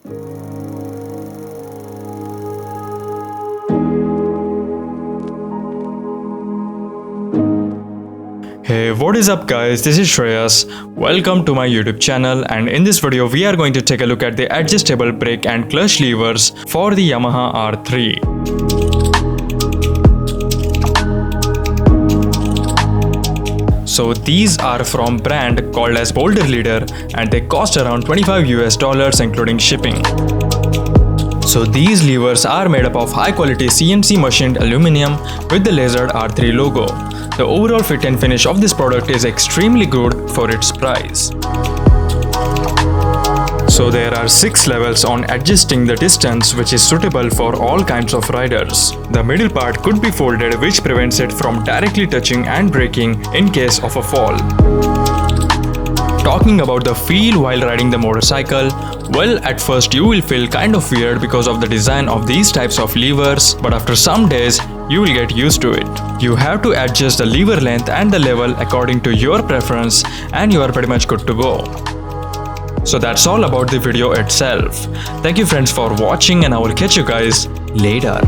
Hey, what is up guys, this is Shreyas. Welcome to my YouTube channel, and in this video we are going to take a look at the adjustable brake and clutch levers for the Yamaha R3. So these are from brand called as Boulder leader, and they cost around $25 including shipping. So these levers are made up of high quality CNC machined aluminum with the lasered R3 logo. The overall fit and finish of this product is extremely good for its price. So there are 6 levels on adjusting the distance, which is suitable for all kinds of riders. The middle part could be folded, which prevents it from directly touching and breaking in case of a fall. Talking about the feel while riding the motorcycle, well, at first you will feel kind of weird because of the design of these types of levers, but after some days you will get used to it. You have to adjust the lever length and the level according to your preference, and you are pretty much good to go. So that's all about the video itself. Thank you friends for watching, and I will catch you guys later.